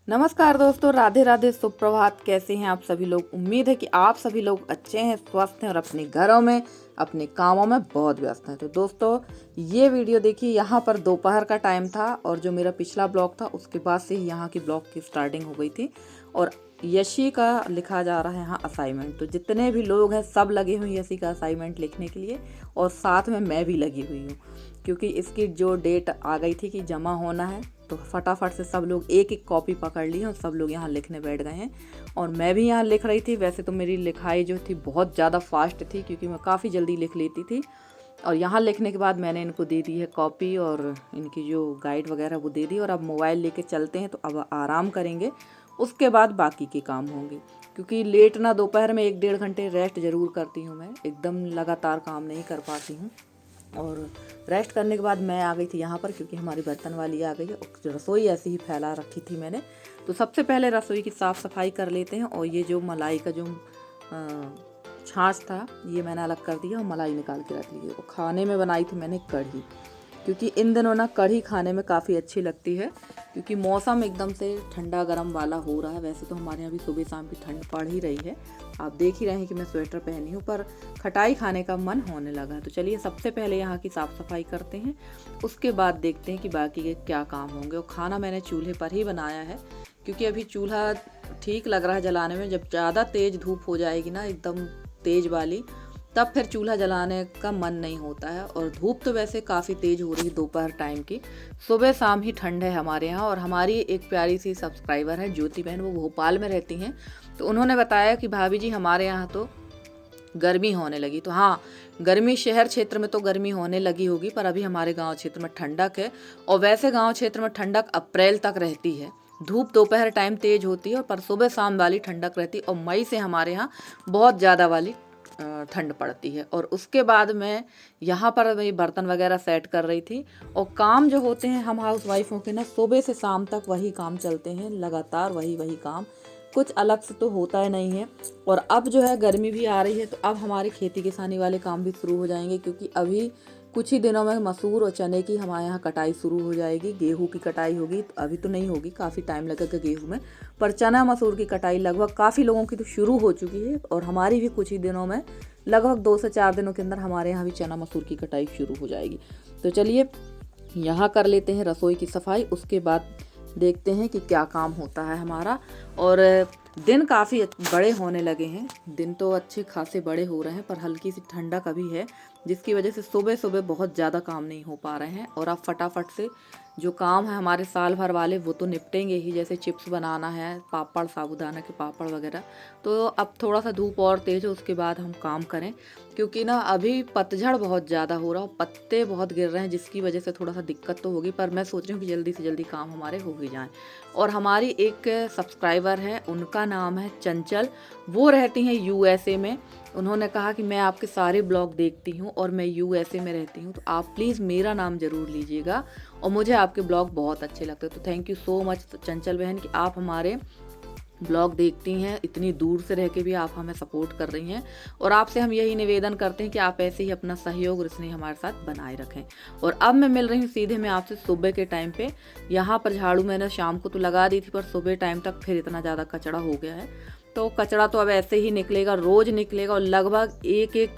नमस्कार दोस्तों, राधे राधे, सुप्रभात। कैसे हैं आप सभी लोग? उम्मीद है कि आप सभी लोग अच्छे हैं, स्वस्थ हैं और अपने घरों में अपने कामों में बहुत व्यस्त हैं। तो दोस्तों, ये वीडियो देखिए, यहाँ पर दोपहर का टाइम था और जो मेरा पिछला ब्लॉग था उसके बाद से ही यहाँ की ब्लॉग की स्टार्टिंग हो गई थी और यशी का लिखा जा रहा है यहाँ असाइनमेंट। तो जितने भी लोग हैं सब लगे हुए हैं यशी का असाइनमेंट लिखने के लिए और साथ में मैं भी लगी हुई हूँ, क्योंकि इसकी जो डेट आ गई थी कि जमा होना है, तो फटाफट से सब लोग एक एक कॉपी पकड़ ली और सब लोग यहाँ लिखने बैठ गए हैं और मैं भी यहाँ लिख रही थी। वैसे तो मेरी लिखाई जो थी बहुत ज़्यादा फास्ट थी, क्योंकि मैं काफ़ी जल्दी लिख लेती थी। और यहाँ लिखने के बाद मैंने इनको दे दी है कॉपी और इनकी जो गाइड वगैरह वो दे दी। और अब मोबाइल लेके चलते हैं, तो अब आराम करेंगे, उसके बाद बाकी के काम होंगे। क्योंकि लेट ना दोपहर में 1-1.5 घंटे रेस्ट ज़रूर करती हूँ, मैं एकदम लगातार काम नहीं कर पाती हूँ। और रेस्ट करने के बाद मैं आ गई थी यहाँ पर, क्योंकि हमारी बर्तन वाली आ गई है। रसोई ऐसी ही फैला रखी थी मैंने, तो सबसे पहले रसोई की साफ़ सफाई कर लेते हैं। और ये जो मलाई का जो छाछ था ये मैंने अलग कर दिया और मलाई निकाल के रख ली है। और खाने में बनाई थी मैंने कढ़ी, क्योंकि इन दिनों ना कढ़ी खाने में काफ़ी अच्छी लगती है, क्योंकि मौसम एकदम से ठंडा गर्म वाला हो रहा है। वैसे तो हमारे यहाँ भी सुबह शाम की ठंड पड़ ही रही है, आप देख ही रहे हैं कि मैं स्वेटर पहनी हूँ, पर खटाई खाने का मन होने लगा है। तो चलिए सबसे पहले यहाँ की साफ़ सफाई करते हैं, उसके बाद देखते हैं कि बाकी के क्या काम होंगे। और खाना मैंने चूल्हे पर ही बनाया है, क्योंकि अभी चूल्हा ठीक लग रहा है जलाने में। जब ज़्यादा तेज़ धूप हो जाएगी ना, एकदम तेज़ वाली, तब फिर चूल्हा जलाने का मन नहीं होता है। और धूप तो वैसे काफ़ी तेज़ हो रही है दोपहर टाइम की, सुबह शाम ही ठंड है हमारे यहाँ। और हमारी एक प्यारी सी सब्सक्राइबर है ज्योति बहन, वो भोपाल में रहती हैं, तो उन्होंने बताया कि भाभी जी हमारे यहाँ तो गर्मी होने लगी। तो हाँ, गर्मी शहर क्षेत्र में तो गर्मी होने लगी होगी, पर अभी हमारे गाँव क्षेत्र में ठंडक है। और वैसे गाँव क्षेत्र में ठंडक अप्रैल तक रहती है, धूप दोपहर टाइम तेज़ होती है, पर सुबह शाम वाली ठंडक रहती है। और मई से हमारे यहाँ बहुत ज़्यादा वाली ठंड पड़ती है। और उसके बाद मैं यहाँ पर वही बर्तन वगैरह सेट कर रही थी। और काम जो होते हैं हम हाउस वाइफों के ना, सुबह से शाम तक वही काम चलते हैं लगातार, वही काम, कुछ अलग से तो होता ही नहीं है। और अब जो है गर्मी भी आ रही है, तो अब हमारे खेती किसानी वाले काम भी शुरू हो जाएंगे, क्योंकि अभी कुछ ही दिनों में मसूर और चने की हमारे यहाँ कटाई शुरू हो जाएगी। गेहूं की कटाई होगी, तो अभी तो नहीं होगी, काफ़ी टाइम लगेगा गेहूं में, पर चना मसूर की कटाई लगभग काफ़ी लोगों की तो शुरू हो चुकी है। और हमारी भी कुछ ही दिनों में, लगभग 2 से 4 दिनों के अंदर हमारे यहाँ भी चना मसूर की कटाई शुरू हो जाएगी। तो चलिए यहाँ कर लेते हैं रसोई की सफाई, उसके बाद देखते हैं कि क्या काम होता है हमारा। और दिन काफ़ी बड़े होने लगे हैं, दिन तो अच्छे खासे बड़े हो रहे हैं, पर हल्की सी ठंडक अभी है, जिसकी वजह से सुबह सुबह बहुत ज़्यादा काम नहीं हो पा रहे हैं। और अब फटाफट से जो काम है हमारे साल भर वाले वो तो निपटेंगे ही, जैसे चिप्स बनाना है, पापड़, साबूदाना के पापड़ वगैरह। तो अब थोड़ा सा धूप और तेज़ हो उसके बाद हम काम करें, क्योंकि ना अभी पतझड़ बहुत ज़्यादा हो रहा, पत्ते बहुत गिर रहे हैं, जिसकी वजह से थोड़ा सा दिक्कत तो होगी। पर मैं सोच रही हूँ कि जल्दी से जल्दी काम हमारे हो ही जाएँ। और हमारी एक सब्सक्राइबर है, उनका नाम है चंचल, वो रहती हैं यूएसए में। उन्होंने कहा कि मैं आपके सारे ब्लॉग देखती हूँ और मैं यूएसए में रहती हूँ, तो आप प्लीज़ मेरा नाम ज़रूर लीजिएगा और मुझे आपके ब्लॉग बहुत अच्छे लगते हैं। तो थैंक यू सो मच चंचल बहन कि आप हमारे ब्लॉग देखती हैं, इतनी दूर से रह के भी आप हमें सपोर्ट कर रही हैं। और आपसे हम यही निवेदन करते हैं कि आप ऐसे ही अपना सहयोग और स्नेह हमारे साथ बनाए रखें। और अब मैं मिल रही हूँ सीधे मैं आपसे सुबह के टाइम पे। यहाँ पर झाड़ू मैंने शाम को तो लगा दी थी, पर सुबह टाइम तक फिर इतना ज़्यादा कचरा हो गया है, तो कचरा तो अब ऐसे ही निकलेगा, रोज़ निकलेगा, और लगभग एक एक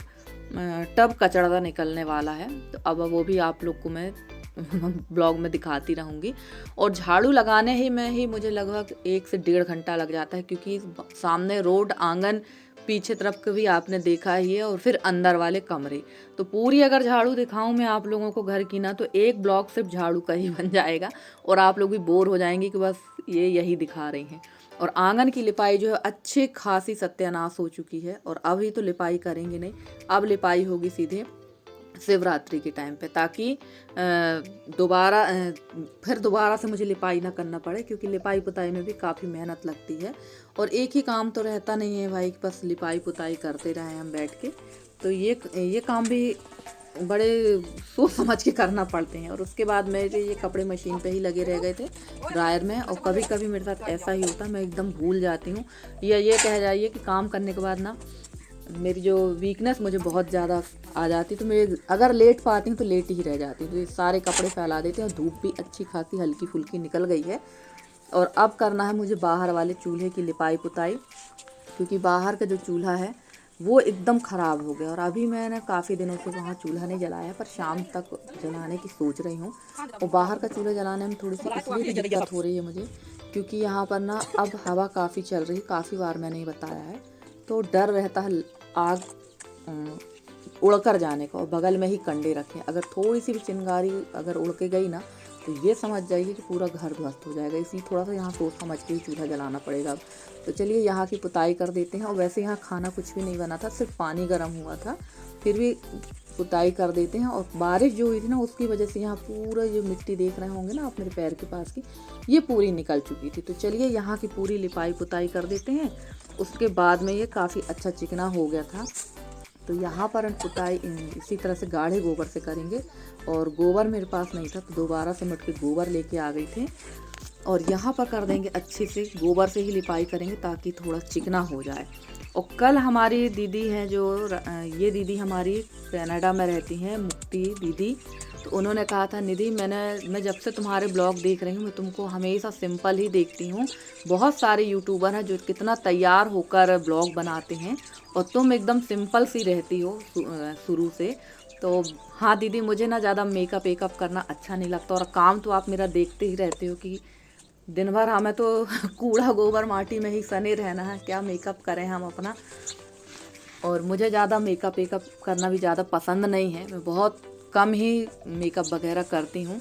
टब कचरा निकलने वाला है। तो अब वो भी आप लोग को मैं ब्लॉग में दिखाती रहूँगी। और झाड़ू लगाने ही में ही मुझे लगभग 1 से 1.5 घंटा लग जाता है, क्योंकि सामने रोड, आंगन, पीछे तरफ का भी आपने देखा ही है, और फिर अंदर वाले कमरे। तो पूरी अगर झाड़ू दिखाऊं मैं आप लोगों को घर की ना, तो एक ब्लॉग सिर्फ झाड़ू का ही बन जाएगा और आप लोग भी बोर हो जाएंगे कि बस ये यही दिखा रही हैं। और आंगन की लिपाई जो है अच्छी खासी सत्यानाश हो चुकी है, और अभी तो लिपाई करेंगे नहीं, अब लिपाई होगी सीधे शिवरात्रि के टाइम पे, ताकि फिर दोबारा से मुझे लिपाई ना करना पड़े, क्योंकि लिपाई पुताई में भी काफ़ी मेहनत लगती है। और एक ही काम तो रहता नहीं है भाई, बस लिपाई पुताई करते रहें हम बैठ के। तो ये काम भी बड़े सोच समझ के करना पड़ते हैं। और उसके बाद मेरे ये कपड़े मशीन पे ही लगे रह गए थे ड्रायर में, और कभी कभी मेरे साथ ऐसा ही होता है, मैं एकदम भूल जाती हूँ, या ये कह जाइए कि काम करने के बाद ना मेरी जो वीकनेस मुझे बहुत ज़्यादा आ जाती, तो मैं अगर लेट पाती हूँ तो लेट ही रह जाती हूँ। तो ये सारे कपड़े फैला देते हैं, और धूप भी अच्छी खासी हल्की फुल्की निकल गई है, और अब करना है मुझे बाहर वाले चूल्हे की लिपाई पुताई, क्योंकि बाहर का जो चूल्हा है वो एकदम ख़राब हो गया। और अभी मैंने काफ़ी दिनों से वहाँ चूल्हा नहीं जलाया, पर शाम तक जलाने की सोच रही हूँ। और बाहर का चूल्हा जलाने में थोड़ी सी इसलिए भी दिक्कत हो रही है मुझे, क्योंकि यहाँ पर ना अब हवा काफ़ी चल रही है, काफ़ी बार मैंने ये बताया है, तो डर रहता है आग उड़कर जाने का। और बगल में ही कंडे रखे, अगर थोड़ी सी भी चिंगारी अगर उड़ के गई ना तो ये समझ जाइए कि पूरा घर ध्वस्त हो जाएगा। इसी थोड़ा सा यहाँ सोच समझ के ही चूल्हा जलाना पड़ेगा। तो चलिए यहाँ की पुताई कर देते हैं। और वैसे यहाँ खाना कुछ भी नहीं बना था, सिर्फ पानी गर्म हुआ था, फिर भी पुताई कर देते हैं। और बारिश जो हुई थी ना उसकी वजह से यहाँ पूरा जो मिट्टी देख रहे होंगे ना आप मेरे पैर के पास की, ये पूरी निकल चुकी थी। तो चलिए यहाँ की पूरी लिपाई पुताई कर देते हैं। उसके बाद में ये काफ़ी अच्छा चिकना हो गया था। तो यहाँ पर हम पुताई इसी तरह से गाढ़े गोबर से करेंगे। और गोबर मेरे पास नहीं था, तो दोबारा से मटके गोबर लेके आ गई थे। और यहाँ पर कर देंगे अच्छे से, गोबर से ही लिपाई करेंगे ताकि थोड़ा चिकना हो जाए। और कल हमारी दीदी हैं जो ये दीदी हमारी कनाडा में रहती हैं, मुक्ति दीदी, तो उन्होंने कहा था निधि मैं जब से तुम्हारे ब्लॉग देख रही हूँ, मैं तुमको हमेशा सिंपल ही देखती हूँ। बहुत सारे यूट्यूबर हैं जो कितना तैयार होकर ब्लॉग बनाते हैं और तुम एकदम सिंपल सी रहती हो शुरू से। तो हाँ दीदी, मुझे ना ज़्यादा मेकअप वेकअप करना अच्छा नहीं लगता। और काम तो आप मेरा देखते ही रहते हो कि दिन भर हमें तो कूड़ा गोबर माटी में ही सने रहना है, क्या मेकअप करें हम अपना। और मुझे ज़्यादा मेकअप वेकअप करना भी ज़्यादा पसंद नहीं है, मैं बहुत कम ही मेकअप वगैरह करती हूँ।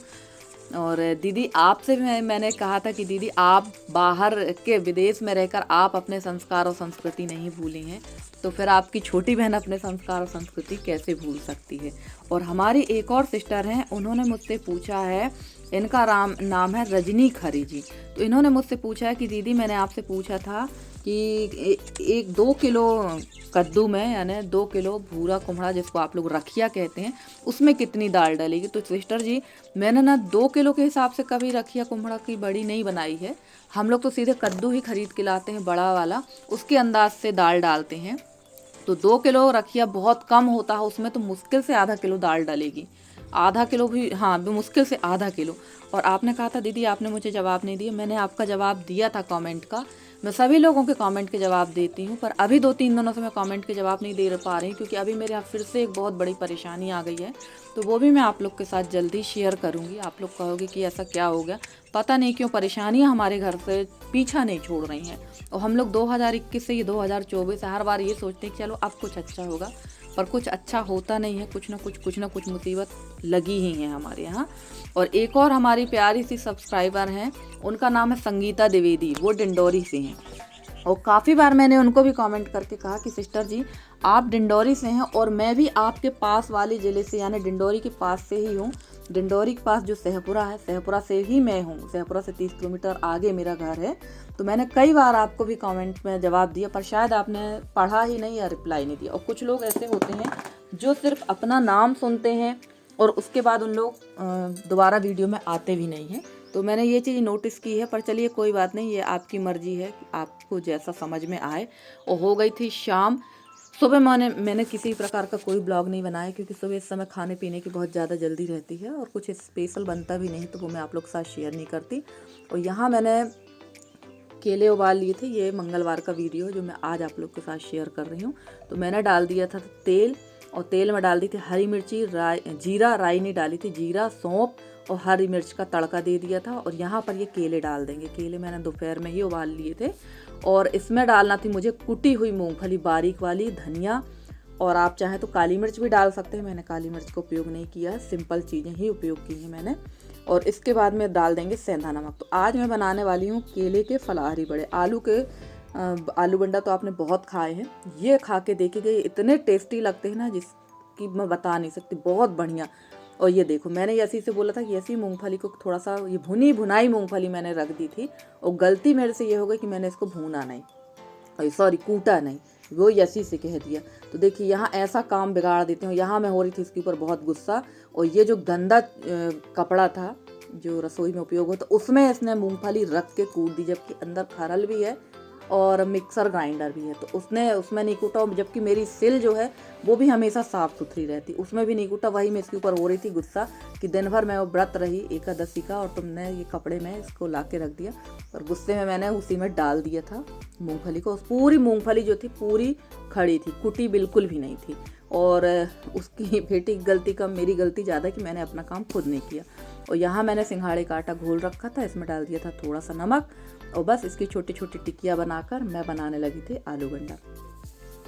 और दीदी आपसे मैंने कहा था कि दीदी आप बाहर के विदेश में रहकर आप अपने संस्कार और संस्कृति नहीं भूली हैं, तो फिर आपकी छोटी बहन अपने संस्कार और संस्कृति कैसे भूल सकती है। और हमारी एक और सिस्टर हैं, उन्होंने मुझसे पूछा है, इनका नाम है रजनी खरी जी। तो इन्होंने मुझसे पूछा है कि दीदी मैंने आपसे पूछा था कि 2 किलो कद्दू में यानी 2 किलो भूरा कुम्हड़ा जिसको आप लोग रखिया कहते हैं, उसमें कितनी दाल डलेगी। तो सिस्टर जी, मैंने ना 2 किलो के हिसाब से कभी रखिया कुम्हड़ा की बड़ी नहीं बनाई है। हम लोग तो सीधे कद्दू ही खरीद के लाते हैं बड़ा वाला, उसके अंदाज से दाल डालते हैं। तो 2 किलो रखिया बहुत कम होता है, उसमें तो मुश्किल से आधा किलो दाल डलेगी, आधा किलो भी, हाँ मुश्किल से आधा किलो। और आपने कहा था दीदी, आपने मुझे जवाब नहीं दिया। मैंने आपका जवाब दिया था कमेंट का, मैं सभी लोगों के कमेंट के जवाब देती हूँ, पर अभी 2-3 दिनों से मैं कमेंट के जवाब नहीं दे पा रही, क्योंकि अभी मेरे यहाँ फिर से एक बहुत बड़ी परेशानी आ गई है। तो वो भी मैं आप लोग के साथ जल्दी शेयर करूँगी। आप लोग कहोगे कि ऐसा क्या हो गया, पता नहीं क्यों परेशानियाँ हमारे घर से पीछा नहीं छोड़ रही हैं। और हम लोग 2021 से ये 2024 हर बार ये सोचते हैं कि चलो अब कुछ अच्छा होगा, पर कुछ अच्छा होता नहीं है। कुछ ना कुछ मुसीबत लगी ही है हमारे यहाँ। और एक और हमारी प्यारी सी सब्सक्राइबर हैं, उनका नाम है संगीता द्विवेदी, वो डिंडोरी से हैं। और काफ़ी बार मैंने उनको भी कमेंट करके कहा कि सिस्टर जी आप डिंडोरी से हैं और मैं भी आपके पास वाले ज़िले से यानी डिंडोरी के पास से ही हूँ। डिंडोरी के पास जो सहपुरा है, सहपुरा से ही मैं हूँ, सहपुरा से 30 किलोमीटर आगे मेरा घर है। तो मैंने कई बार आपको भी कमेंट में जवाब दिया, पर शायद आपने पढ़ा ही नहीं या रिप्लाई नहीं दिया। और कुछ लोग ऐसे होते हैं जो सिर्फ अपना नाम सुनते हैं और उसके बाद उन लोग दोबारा वीडियो में आते भी नहीं हैं। तो मैंने ये चीज़ नोटिस की है, पर चलिए कोई बात नहीं, ये आपकी मर्जी है कि आपको जैसा समझ में आए। और हो गई थी शाम। सुबह मैंने किसी प्रकार का कोई ब्लॉग नहीं बनाया, क्योंकि सुबह इस समय खाने पीने की बहुत ज़्यादा जल्दी रहती है और कुछ स्पेशल बनता भी नहीं, तो वो मैं आप लोग के साथ शेयर नहीं करती। और यहाँ मैंने केले उबाल लिए थे, ये मंगलवार का वीडियो जो मैं आज आप लोग के साथ शेयर कर रही हूँ। तो मैंने डाल दिया था तेल, और तेल में डाल दी थी हरी मिर्ची, जीरा, राई नहीं डाली थी, जीरा, सौंफ और हरी मिर्च का तड़का दे दिया था। और यहाँ पर ये केले डाल देंगे। केले मैंने दोपहर में ही उबाल लिए थे। और इसमें डालना थी मुझे कुटी हुई मूंगफली बारीक वाली, धनिया, और आप चाहें तो काली मिर्च भी डाल सकते हैं। मैंने काली मिर्च का उपयोग नहीं किया है, सिंपल चीज़ें ही उपयोग की हैं मैंने। और इसके बाद में डाल देंगे सेंधा नमक। तो आज मैं बनाने वाली हूँ केले के फलाहारी बड़े। आलू बंडा तो आपने बहुत खाए हैं, ये खा के देखिए, इतने टेस्टी लगते हैं ना जिसकी मैं बता नहीं सकती, बहुत बढ़िया। और ये देखो, मैंने ऐसी से बोला था कि ऐसी मूंगफली को थोड़ा सा, ये भुनाई मूंगफली मैंने रख दी थी, और गलती मेरे से ये हो गई कि मैंने इसको भूना नहीं, सॉरी कूटा नहीं, वो यसी से कह दिया। तो देखिए यहाँ ऐसा काम बिगाड़ देते हैं। यहाँ मैं हो रही थी इसके ऊपर बहुत गुस्सा, और ये जो गंदा कपड़ा था जो रसोई में उपयोग होता, उसमें इसने मूंगफली रख के कूट दी, जबकि अंदर खरल भी है और मिक्सर ग्राइंडर भी है। तो उसमें नहीं कूटा, जबकि मेरी सिल जो है वो भी हमेशा साफ़ सुथरी रहती, उसमें भी नहीं कूटा। वही मैं इसके ऊपर हो रही थी गुस्सा कि दिन भर मैं वो व्रत रही एकादशी का और तुमने ये कपड़े में इसको ला के रख दिया। और गुस्से में मैंने उसी में डाल दिया था मूंगफली को। पूरी मूंगफली जो थी पूरी खड़ी थी, कुटी बिल्कुल भी नहीं थी। और उसकी बेटी की गलती कम, मेरी गलती ज़्यादा कि मैंने अपना काम खुद नहीं किया। और यहाँ मैंने सिंघाड़े का आटा घोल रखा था, इसमें डाल दिया था थोड़ा सा नमक और बस इसकी छोटी छोटी टिक्कियाँ बनाकर मैं बनाने लगी थी आलू गंडा।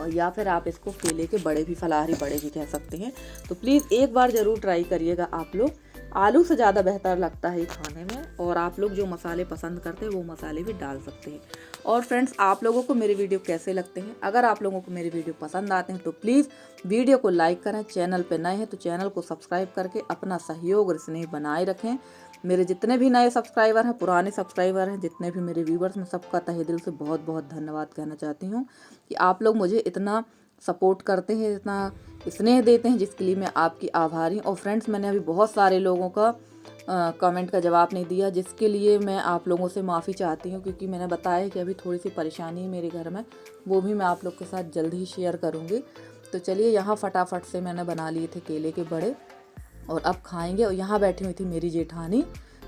और या फिर आप इसको केले के बड़े भी, फलाहारी बड़े भी कह सकते हैं। तो प्लीज़ एक बार ज़रूर ट्राई करिएगा आप लोग। आलू से ज़्यादा बेहतर लगता है ये खाने में। और आप लोग जो मसाले पसंद करते हैं वो मसाले भी डाल सकते हैं। और फ्रेंड्स, आप लोगों को मेरे वीडियो कैसे लगते हैं? अगर आप लोगों को मेरे वीडियो पसंद आते हैं तो प्लीज़ वीडियो को लाइक करें। चैनल पर नए हैं तो चैनल को सब्सक्राइब करके अपना सहयोग और स्नेह बनाए रखें। मेरे जितने भी नए सब्सक्राइबर हैं, पुराने सब्सक्राइबर हैं, जितने भी मेरे व्यूवर्स, मैं सबका तहे दिल से बहुत बहुत धन्यवाद कहना चाहती हूँ कि आप लोग मुझे इतना सपोर्ट करते हैं, इतना स्नेह देते हैं, जिसके लिए मैं आपकी आभारी हूँ। और फ्रेंड्स, मैंने अभी बहुत सारे लोगों का कमेंट का जवाब नहीं दिया, जिसके लिए मैं आप लोगों से माफ़ी चाहती हूँ, क्योंकि मैंने बताया कि अभी थोड़ी सी परेशानी है मेरे घर में, वो भी मैं आप लोग के साथ जल्द ही शेयर करूँगी। तो चलिए, यहाँ फटाफट से मैंने बना लिए थे केले के बड़े और अब खाएंगे। और यहाँ बैठी हुई थी मेरी जेठानी,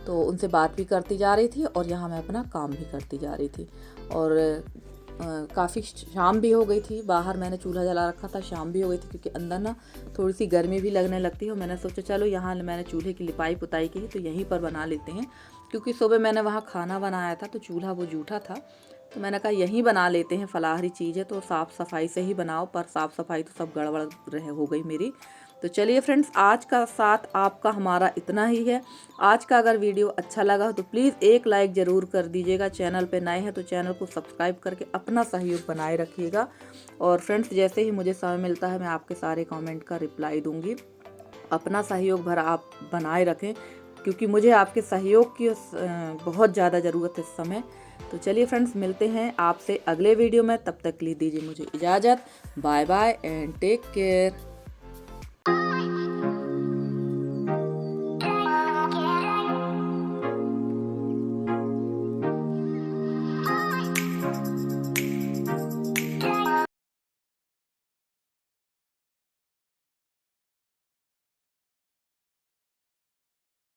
तो उनसे बात भी करती जा रही थी और यहाँ मैं अपना काम भी करती जा रही थी। और काफ़ी शाम भी हो गई थी, बाहर मैंने चूल्हा जला रखा था, शाम भी हो गई थी, क्योंकि अंदर ना थोड़ी सी गर्मी भी लगने लगती है। और मैंने सोचा चलो यहाँ मैंने चूल्हे की लिपाई पुताई की तो यहीं पर बना लेते हैं, क्योंकि सुबह मैंने वहाँ खाना बनाया था तो चूल्हा वो जूठा था। तो मैंने कहा यहीं बना लेते हैं, फलाहारी चीज़ है तो साफ़ सफाई से ही बनाओ। पर साफ़ सफाई तो सब गड़बड़ हो गई मेरी। तो चलिए फ्रेंड्स, आज का साथ आपका हमारा इतना ही है। आज का अगर वीडियो अच्छा लगा तो प्लीज़ एक लाइक ज़रूर कर दीजिएगा। चैनल पे नए हैं तो चैनल को सब्सक्राइब करके अपना सहयोग बनाए रखिएगा। और फ्रेंड्स, जैसे ही मुझे समय मिलता है मैं आपके सारे कमेंट का रिप्लाई दूंगी। अपना सहयोग भरा आप बनाए रखें, क्योंकि मुझे आपके सहयोग की बहुत ज़्यादा ज़रूरत है इस समय। तो चलिए फ्रेंड्स, मिलते हैं आपसे अगले वीडियो में। तब तक के लिए दीजिए मुझे इजाज़त। Bye bye and take care.